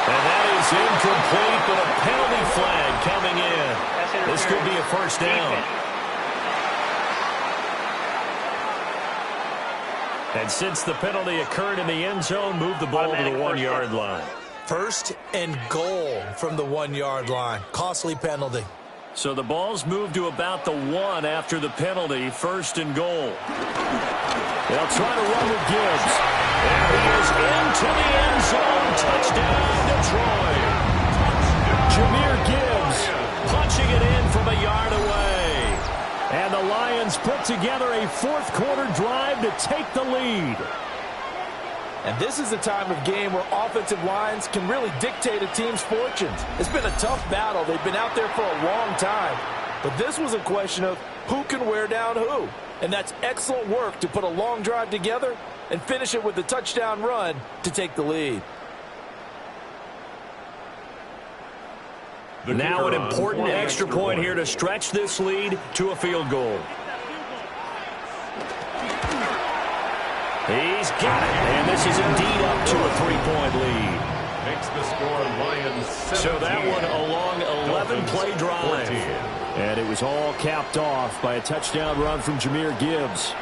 And that is incomplete, but a penalty flag coming in. This could be a first down. And since the penalty occurred in the end zone, move the ball to the 1-yard line. First and goal from the 1-yard line. Costly penalty. So the ball's moved to about the 1 after the penalty. First and goal. They'll try to run with Gibbs. And he is into the end zone. Touchdown, Detroit. Jahmyr Gibbs punching it in from a yard away. And the Lions put together a fourth-quarter drive to take the lead. And this is the time of game where offensive lines can really dictate a team's fortunes. It's been a tough battle. They've been out there for a long time. But this was a question of who can wear down who. And that's excellent work to put a long drive together and finish it with a touchdown run to take the lead. Now an important extra point here to stretch this lead to a field goal. He's got it, and this is indeed up to a 3-point lead. Makes the score Lions 17. So that one a long 11-play drive. 14. And it was all capped off by a touchdown run from Jahmyr Gibbs.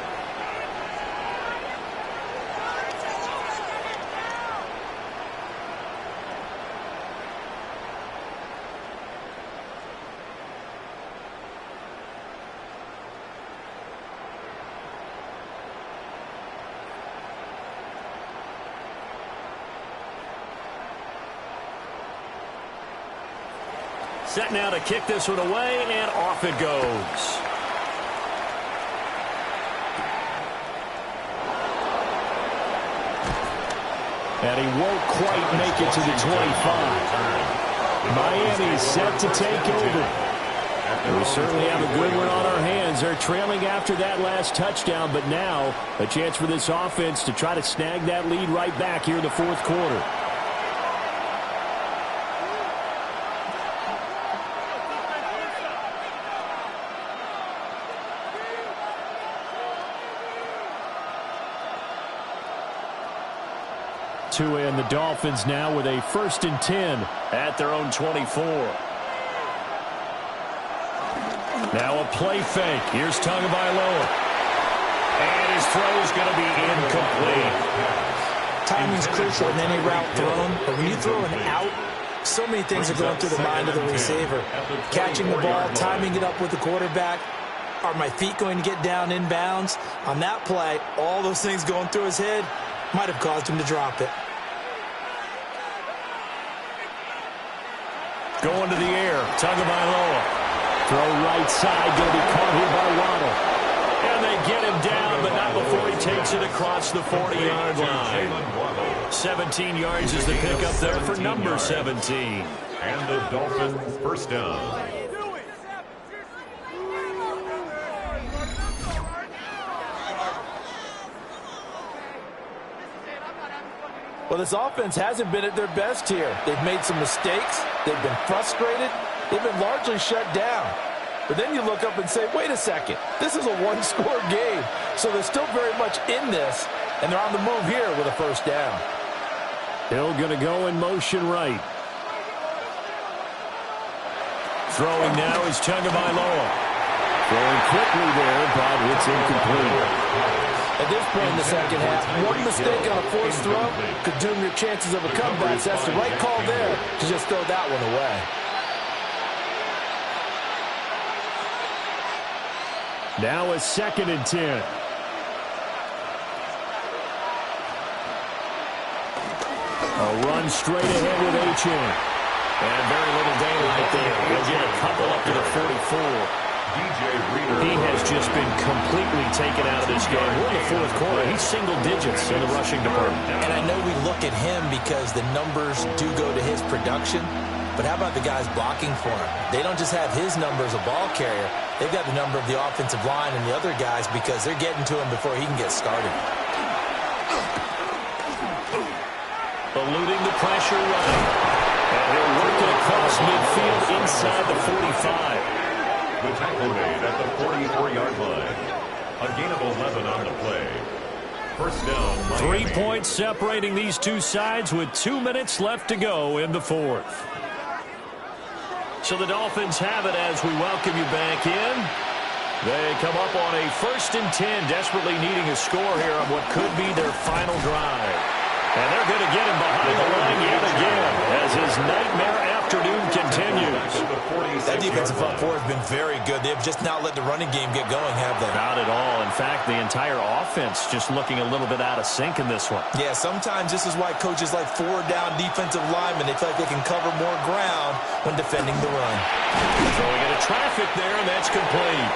Set now to kick this one away, and off it goes. And he won't quite make it to the 25. Miami set to take over. We certainly have a good one on our hands. They're trailing after that last touchdown, but now a chance for this offense to try to snag that lead right back here in the fourth quarter. To end the Dolphins now with a 1st and 10 at their own 24. Now a play fake. Here's Tagovailoa. And his throw is going to be incomplete. Timing's crucial in any route thrown, but when you throw an out, so many things are going through the mind of the receiver. Catching the ball, timing it up with the quarterback. Are my feet going to get down in bounds? On that play, all those things going through his head might have caused him to drop it. Going to the air, Tagovailoa. Throw right side, going to be caught here by Waddle. And they get him down, but not before he takes it across the 40-yard line. 17 yards is the pickup there for number 17. And the Dolphins first down. Well, this offense hasn't been at their best here. They've made some mistakes. They've been frustrated. They've been largely shut down. But then you look up and say, wait a second, this is a one-score game. So they're still very much in this, and they're on the move here with a first down. Hill going to go in motion right. Throwing now is Tagovailoa. Throwing quickly there, but it's incomplete. At this point in the second half, one mistake on a forced throw could doom your chances of a comeback. So that's the right call there to just throw that one away. Now a 2nd and 10. A run straight ahead with H.N. And very little daylight there. He'll get a couple up to the 44. He has just been completely taken out of this game. We're in the fourth quarter. He's single digits in the rushing department. And I know we look at him because the numbers do go to his production. But how about the guys blocking for him? They don't just have his number as a ball carrier. They've got the number of the offensive line and the other guys because they're getting to him before he can get started. Eluding the pressure right. And he'll work it across midfield inside the 45. The tackle made at the 44-yard line. A gain of 11 on the play. First down, Miami. 3 points separating these two sides with 2 minutes left to go in the fourth. So the Dolphins have it as we welcome you back in. They come up on a 1st and 10, desperately needing a score here on what could be their final drive. And they're going to get him behind the line yet again as his nightmare afternoon continues. That defensive front four has been very good. They've just not let the running game get going, have they? Not at all. In fact, the entire offense just looking a little bit out of sync in this one. Yeah, sometimes this is why coaches like 4-down defensive linemen. They feel like they can cover more ground when defending the run. Throwing into traffic there, and that's complete.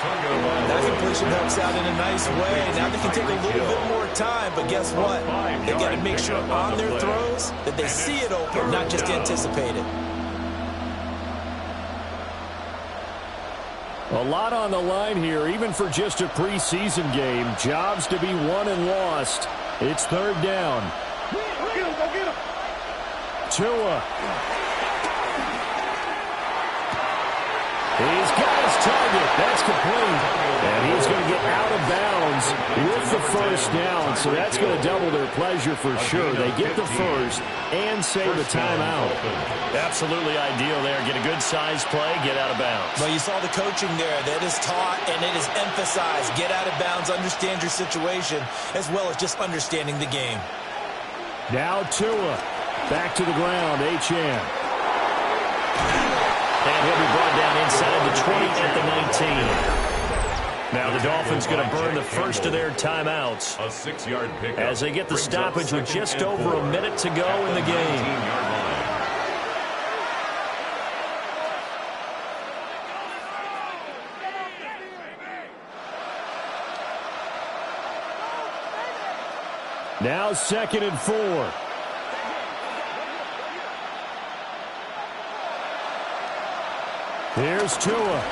That completion helps out in a nice way. Now they can take a little bit more time, but guess what? They've got to make sure on their throws that they see it open, not just anticipate it. A lot on the line here, even for just a preseason game. Jobs to be won and lost. It's 3rd down. Tua. He's got his target. That's complete. And he's going to get out of bounds with the first down. So that's going to double their pleasure for sure. They get the first and save a timeout. Absolutely ideal there. Get a good size play, get out of bounds. Well, you saw the coaching there. That is taught and it is emphasized. Get out of bounds, understand your situation, as well as just understanding the game. Now Tua. Back to the ground, H.N. And he'll be brought down inside the 20 at the 19. Now the Dolphins going to burn the first of their timeouts A 6-yard pickup as they get the stoppage with just over a minute to go in the game. Now 2nd and 4. Here's Tua.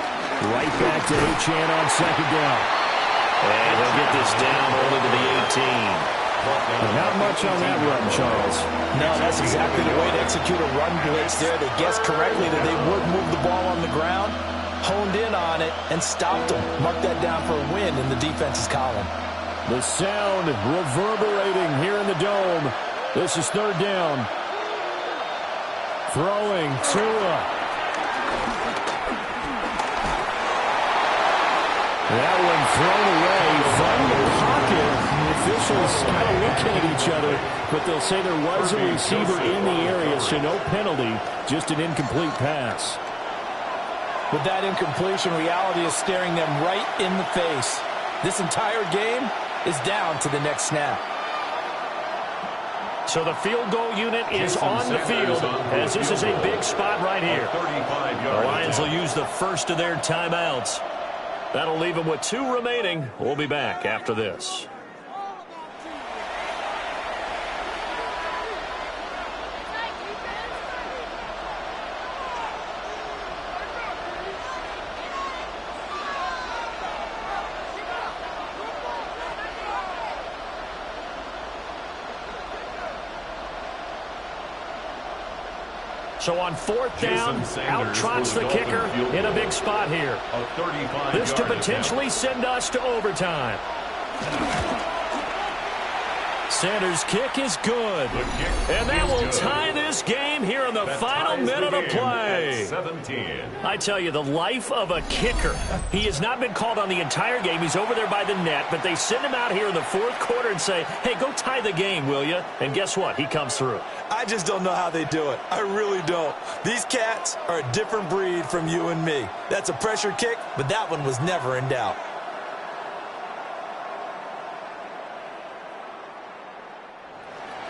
Right back to H.N. on 2nd down. And he'll get this down only to the 18. Not much on that run, Charles. No, that's exactly the way to execute a run blitz there. They guessed correctly that they would move the ball on the ground, honed in on it, and stopped them. Mark that down for a win in the defense's column. The sound reverberating here in the dome. This is 3rd down. Throwing Tua. That one thrown away from the pocket officials kind of looking at each other, but they'll say there was a receiver in the area, so no penalty, just an incomplete pass. With that incompletion, reality is staring them right in the face. This entire game is down to the next snap. So the field goal unit is on the field, as this is a big spot right here. The Lions will use the first of their timeouts. That'll leave them with 2 remaining. We'll be back after this. So on 4th down, out trots the kicker in a big spot here. This to potentially send us to overtime. Sanders' kick is good. And that will tie this game here in the final minute of play. I tell you, the life of a kicker. He has not been called on the entire game. He's over there by the net, but they send him out here in the 4th quarter and say, hey, go tie the game, will you? And guess what? He comes through. I just don't know how they do it. I really don't. These cats are a different breed from you and me. That's a pressure kick, but that one was never in doubt.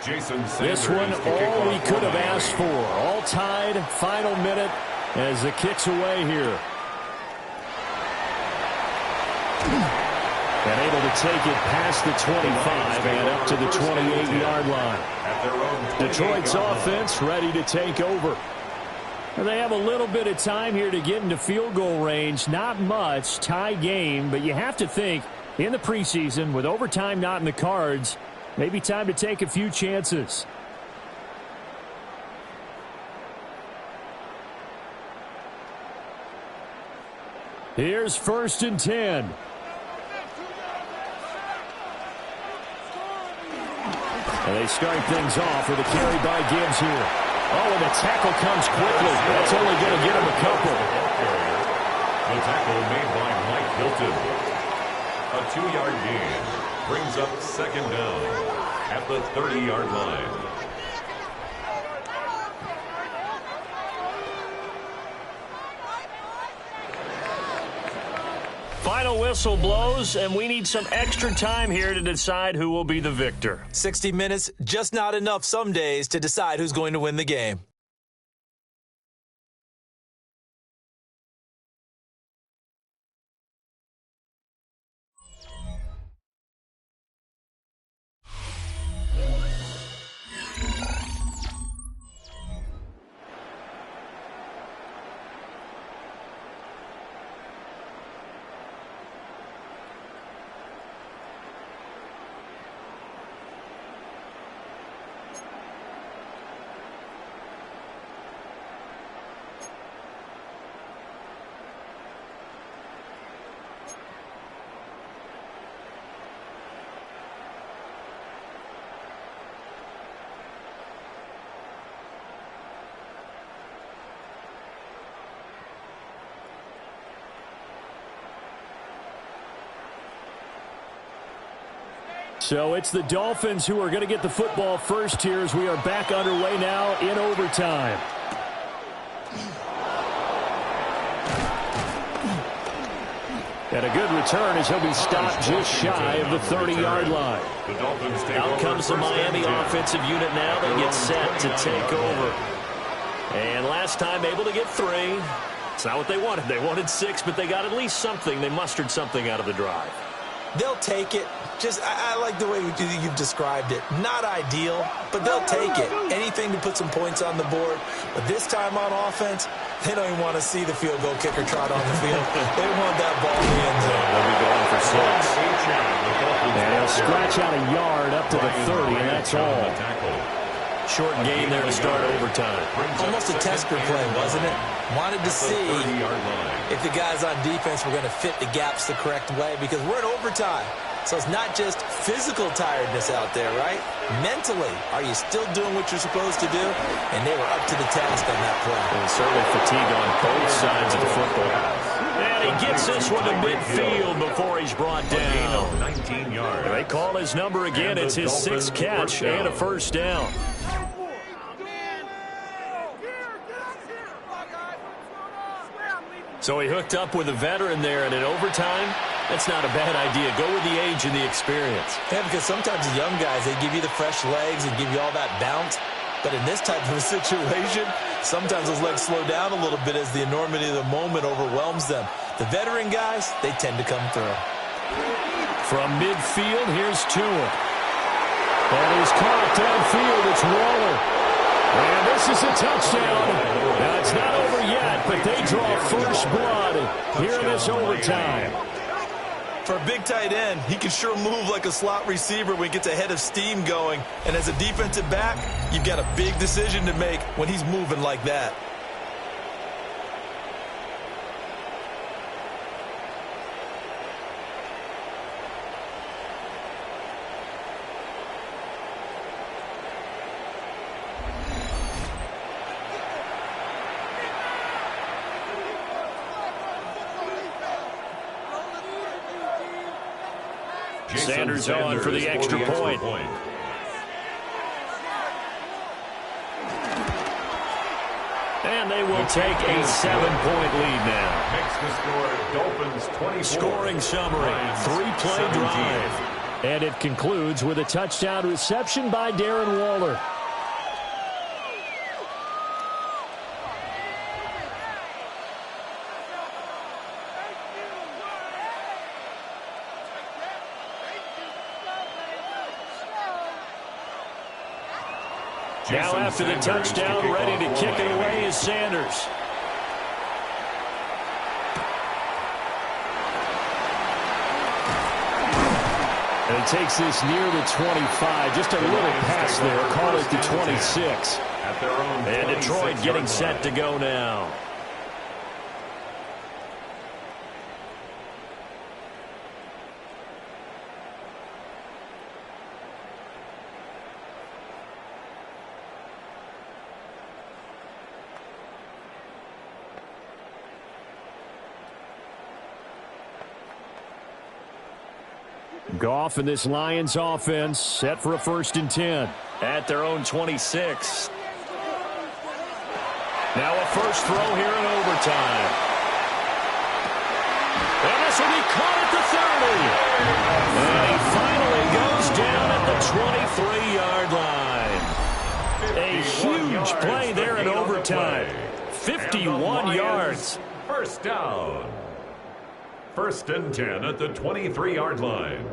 This one, all we could have asked for. All tied, final minute as the kick's away here. And able to take it past the 25 and up to the 28-yard line. Detroit's offense ready to take over. And they have a little bit of time here to get into field goal range. Not much, tie game, but you have to think in the preseason with overtime not in the cards, maybe time to take a few chances. Here's 1st and 10. And they start things off with a carry by Gibbs here. Oh, and the tackle comes quickly. That's only going to get him a couple. The tackle made by Mike Hilton. A 2-yard gain brings up 2nd down at the 30-yard line. Final whistle blows, and we need some extra time here to decide who will be the victor. 60 minutes, just not enough some days to decide who's going to win the game. So it's the Dolphins who are going to get the football first here as we are back underway now in overtime. And a good return as he'll be stopped just shy of the 30-yard line. Out comes the Miami offensive unit now. They get set to take over. And last time able to get 3. It's not what they wanted. They wanted 6, but they got at least something. They mustered something out of the drive. They'll take it. I like the way you've described it. Not ideal, but they'll take it. Anything to put some points on the board. But this time on offense, they don't even want to see the field goal kicker trot on the field. They want that ball in the end zone. They'll be going for 6. And he'll scratch out a yard up to the 30, and that's all. Short gain there to start overtime. Almost a tester play, wasn't it? Wanted to see if the guys on defense were going to fit the gaps the correct way, because we're in overtime. So it's not just physical tiredness out there, right? Mentally, are you still doing what you're supposed to do? And they were up to the task on that play. And certainly fatigue on both sides of the football. And he gets this one to midfield before he's brought down. 19 yards. They call his number again. It's his 6th catch and a first down. So he hooked up with a veteran there, and in overtime, that's not a bad idea. Go with the age and the experience. Yeah, because sometimes the young guys, they give you the fresh legs and give you all that bounce. But in this type of a situation, sometimes those legs slow down a little bit as the enormity of the moment overwhelms them. The veteran guys, they tend to come through. From midfield, here's Tua. And he's caught downfield. It's Waller. And this is a touchdown. Now, it's not over yet, but they draw first blood here in this overtime. For a big tight end, he can sure move like a slot receiver when he gets a head of steam going. And as a defensive back, you've got a big decision to make when he's moving like that. Sanders on for the extra point. And they will take a 7-point lead now. Makes the score Dolphins 24. Scoring summary, 3-play drive. And it concludes with a touchdown reception by Darren Waller. Now after the touchdown, ready to kick it away is Sanders. And he takes this near the 25. Just a little pass there. Call it the 26. And Detroit getting set to go now. Goff and this Lions offense set for a 1st and 10 at their own 26. Now a first throw here in overtime. And this will be caught at the 30. And he finally goes down at the 23-yard line. A huge play there in overtime. 51 yards. First down. 1st and 10 at the 23-yard line.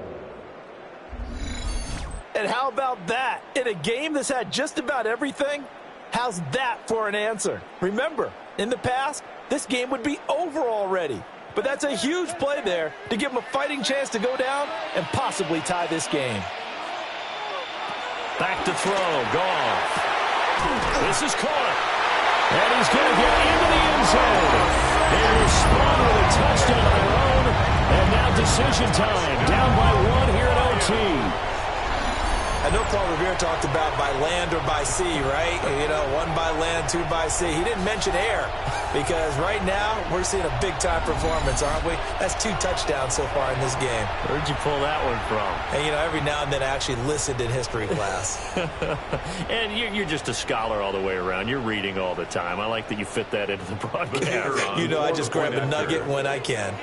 And how about that? In a game that's had just about everything, how's that for an answer? Remember, in the past, this game would be over already. But that's a huge play there to give him a fighting chance to go down and possibly tie this game. Back to throw. Goff. This is caught. And he's going to get into the end zone. They respond with a touchdown of their own. And now decision time. Down by 1 here at OT. I know Paul Revere talked about by land or by sea, right? You know, 1 by land, 2 by sea. He didn't mention air because right now we're seeing a big-time performance, aren't we? That's 2 touchdowns so far in this game. Where'd you pull that one from? And, you know, every now and then I actually listened in history class. And you're just a scholar all the way around. You're reading all the time. I like that you fit that into the broadcast. You know, I just grab a nugget when I can.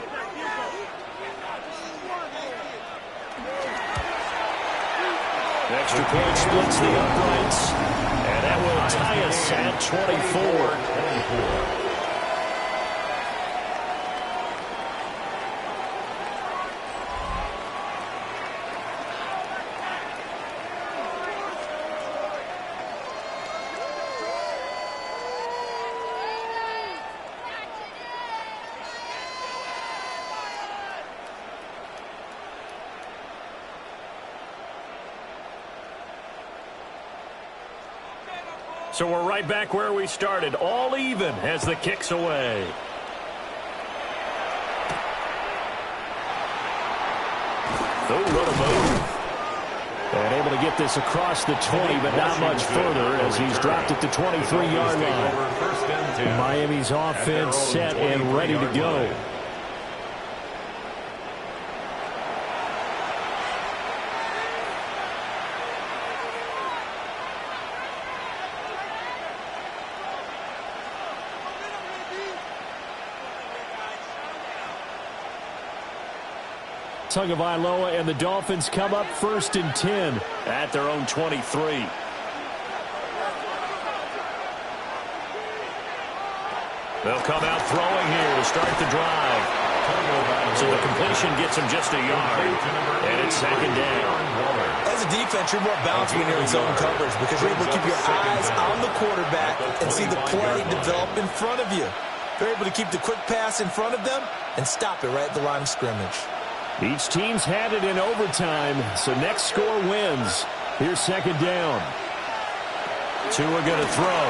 Extra point splits the uprights. And that will tie us at 24. So we're right back where we started, all even as the kick's away. Oh, what a move. And able to get this across the 20, but not much further as he's dropped at the 23-yard line. Miami's offense set and ready to go. Tagovailoa, and the Dolphins come up 1st and 10 at their own 23. They'll come out throwing here to start the drive. So the completion gets him just a yard, and it's 2nd down. As a defense, you're more balanced when you're in zone coverage because you're able to keep your eyes on the quarterback and see the play develop in front of you. They're able to keep the quick pass in front of them and stop it right at the line of scrimmage. Each team's had it in overtime, so next score wins. Here's 2nd down. Tua going to throw.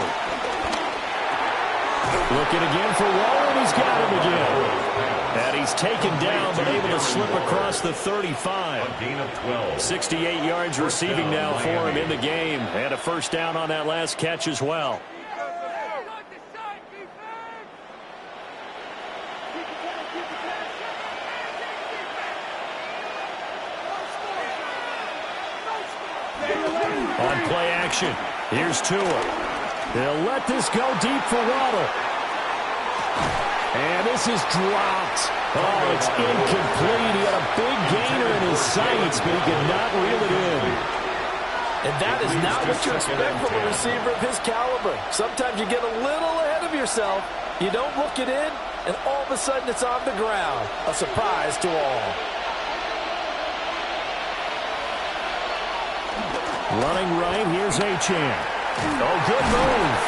Looking again for Waller, and he's got him again. And he's taken down, but able to slip across the 35. A gain of 12. 68 yards receiving now for him in the game. And a 1st down on that last catch as well. On play action, here's Tua. They'll let this go deep for Waddle. And this is dropped. Oh, it's incomplete. He had a big gainer in his sights, but he could not reel it in. And that is not what you expect from a receiver of his caliber. Sometimes you get a little ahead of yourself. You don't look it in, and all of a sudden it's on the ground. A surprise to all. Running right, here's Achane. Oh, good move.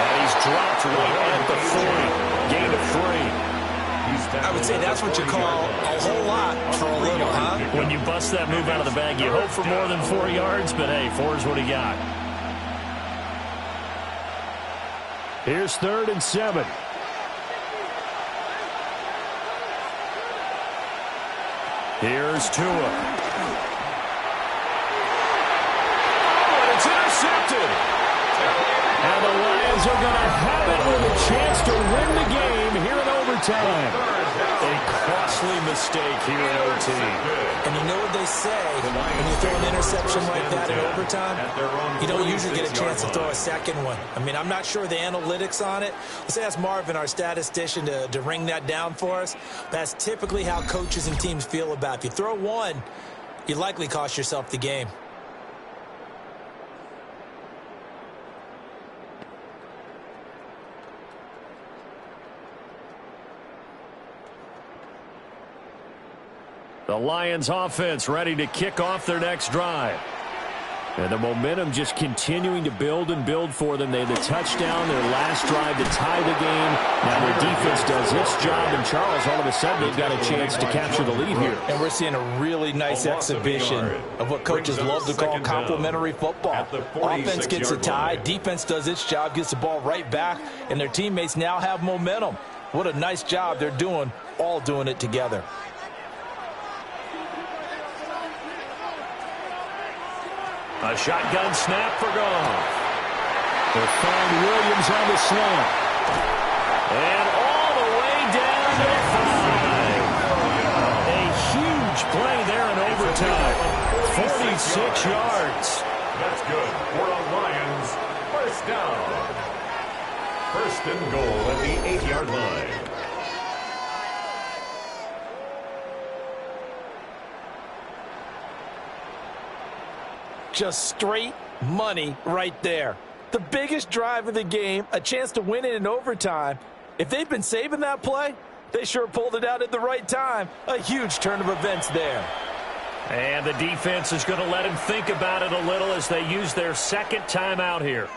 And he's dropped right at the 40. Gain of 3. I would say that's what you call a whole lot for a little, huh? When you bust that move out of the bag, you hope for more than 4 yards, but hey, 4 is what he got. Here's 3rd and 7. Here's Tua. Oh, it's intercepted. And the Lions are going to have it with a chance to win the game here in overtime. A costly mistake here in OT. And you know what they say, when you throw an interception like that in overtime, you don't usually get a chance to throw a second one. I mean, I'm not sure the analytics on it. Let's ask Marvin, our statistician, to ring that down for us. That's typically how coaches and teams feel about it. If you throw one, you likely cost yourself the game. The Lions offense ready to kick off their next drive. And the momentum just continuing to build and build for them. They had the touchdown, their last drive to tie the game. Now their defense does its job, and Charles, all of a sudden, they've got a chance to capture the lead here. And we're seeing a really nice exhibition of what coaches love to call complementary football. Offense gets a tie, defense does its job, gets the ball right back, and their teammates now have momentum. What a nice job they're doing, all doing it together. A shotgun snap for Goff. They'll find Williams on the slant. And all the way down to the 5. A huge play there in overtime. 46 yards. That's good for the Lions. 1st down. 1st and goal at the 8-yard line. Just straight money right there. The biggest drive of the game, a chance to win it in overtime. If they've been saving that play, they sure pulled it out at the right time. A huge turn of events there. And the defense is going to let him think about it a little as they use their 2nd timeout here.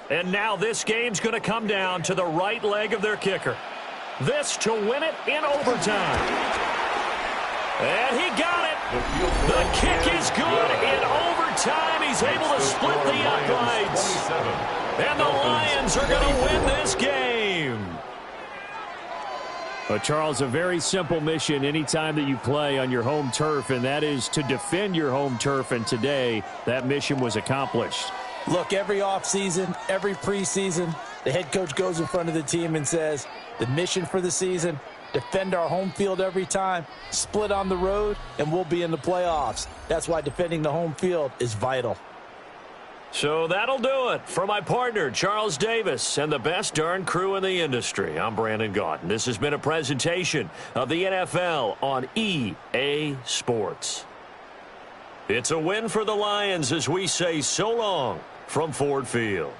And now this game's going to come down to the right leg of their kicker. This to win it in overtime. And he got it. The kick is good in overtime. He's able to split the uprights. And the Lions are going to win this game. But Charles, a very simple mission anytime that you play on your home turf, and that is to defend your home turf. And today, that mission was accomplished. Look, every offseason, every preseason, the head coach goes in front of the team and says, the mission for the season, defend our home field every time, split on the road, and we'll be in the playoffs. That's why defending the home field is vital. So that'll do it for my partner, Charles Davis, and the best darn crew in the industry. I'm Brandon Gaudin. This has been a presentation of the NFL on EA Sports. It's a win for the Lions as we say so long from Ford Field.